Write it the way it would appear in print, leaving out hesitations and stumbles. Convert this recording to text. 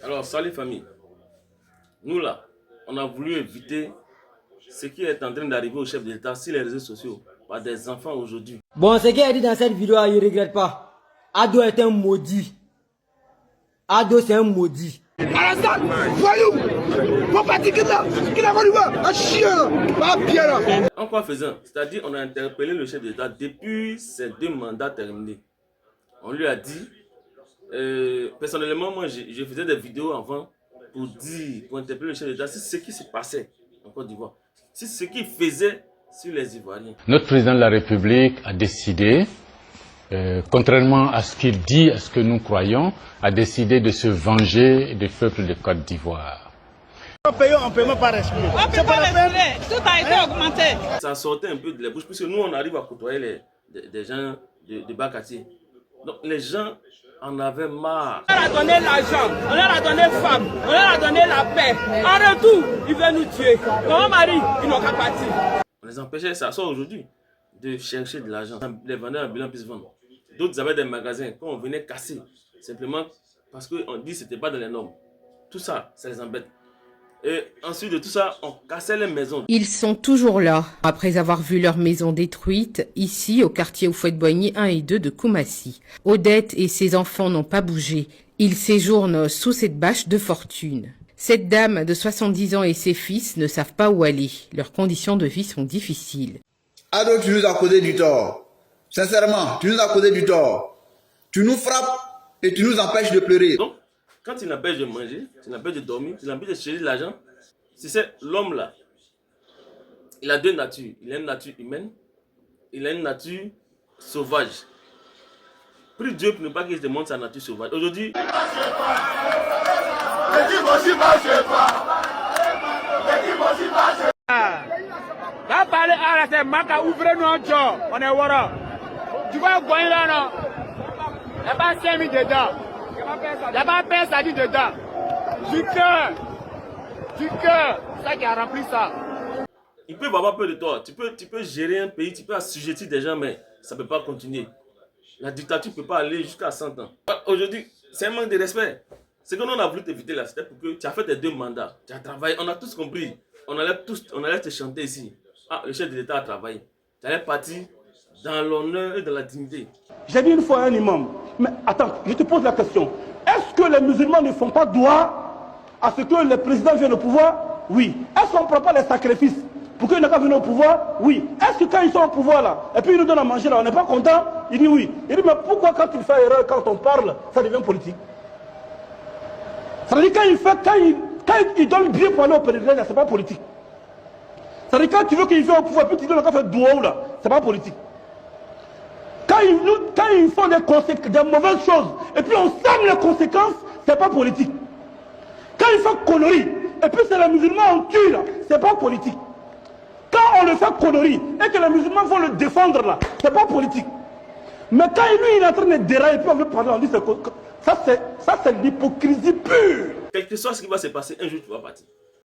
Alors, salut famille. Nous là, on a voulu éviter ce qui est en train d'arriver au chef de l'État sur les réseaux sociaux par des enfants aujourd'hui. Bon, ce qui est dit dans cette vidéo, il ne regrette pas. Ado est un maudit. Ado, c'est un maudit. Alassane, voyou, faut pas dire qu'il a valu un chien, pas bien là. En quoi faisant? C'est-à-dire, on a interpellé le chef de l'État depuis ses 2 mandats terminés. On lui a dit, personnellement, moi, je faisais des vidéos avant pour interpeller le chef de l'État sur ce qui se passait en Côte d'Ivoire, sur ce qu'il faisait sur les Ivoiriens. Notre président de la République a décidé, contrairement à ce qu'il dit, à ce que nous croyons, a décidé de se venger du peuple de Côte d'Ivoire. On paye pas respirer. On peut pas respirer, tout a été augmenté. Ça sortait un peu de la bouche, puisque nous, on arrive à côtoyer des gens de bas quartier. Donc les gens en avaient marre. On leur a donné l'argent, on leur a donné femme, on leur a donné la paix. En retour, ils veulent nous tuer. Mon mari, ils n'ont qu'à partir. On les empêchait, ça sort aujourd'hui, de chercher de l'argent. Les vendeurs ambulants puissent vendre. D'autres avaient des magasins qu'on venait casser, simplement parce qu'on dit que ce n'était pas dans les normes. Tout ça, ça les embête. Et ensuite de tout ça, on cassait les maisons. Ils sont toujours là, après avoir vu leur maison détruite, ici au quartier Houphouët-Boigny 1 et 2 de Koumassi. Odette et ses enfants n'ont pas bougé. Ils séjournent sous cette bâche de fortune. Cette dame de 70 ans et ses fils ne savent pas où aller. Leurs conditions de vie sont difficiles. Ado, tu nous as causé du tort. Sincèrement, tu nous as causé du tort. Tu nous frappes et tu nous empêches de pleurer. Donc, quand il n'empêche de manger, il n'empêche de dormir, il n'empêche de chercher de l'argent, c'est l'homme là. Il a 2 natures. Il a une nature humaine, il a une nature sauvage. Prie Dieu pour ne pas qu'il te montre sa nature sauvage. Aujourd'hui, Va parler à la c'est Maka, ouvrez-nous un job. On est Wara. Tu vas gagner là, non? Il n'y a pas 5 000 dedans. Il n'y a pas personne ça dit dedans. Du cœur. C'est ça qui a rempli ça. ils peuvent avoir peur de toi. Tu peux gérer un pays, tu peux assujettir des gens, mais ça ne peut pas continuer. La dictature ne peut pas aller jusqu'à 100 ans. Aujourd'hui, c'est un manque de respect. Ce que nous on a voulu t'éviter là, c'était pour que tu as fait tes 2 mandats. Tu as travaillé, on a tous compris. On allait te chanter ici. Ah, le chef de l'État a travaillé. Tu allais partir dans l'honneur et dans la dignité. J'ai dit une fois à un imam, mais attends, je te pose la question. Est-ce que les musulmans ne font pas droit à ce que le président vienne au pouvoir? Oui. Est-ce qu'on ne prend pas les sacrifices pour qu'ils n'aient qu'à venir au pouvoir? Oui. Est-ce que quand ils sont au pouvoir là, et puis ils nous donnent à manger là, on n'est pas content? Il dit oui. Il dit mais pourquoi quand il fait erreur, quand on parle, ça devient politique? Ça veut dire quand il donne bien pour aller au président, c'est pas politique. Ça veut dire quand tu veux qu'il vienne au pouvoir, puis tu donnes qu'à faire douaou là, c'est pas politique. Quand ils font des mauvaises choses, et puis on sème les conséquences, c'est pas politique. Quand ils font conneries, et puis c'est les musulmans on tue là, c'est pas politique. Quand on le fait conneries, et que les musulmans vont le défendre là, c'est pas politique. Mais quand lui il est en train de dérailler, et puis on veut parler, on dit ça c'est l'hypocrisie pure. Quel que soit ce qui va se passer, un jour tu vas partir.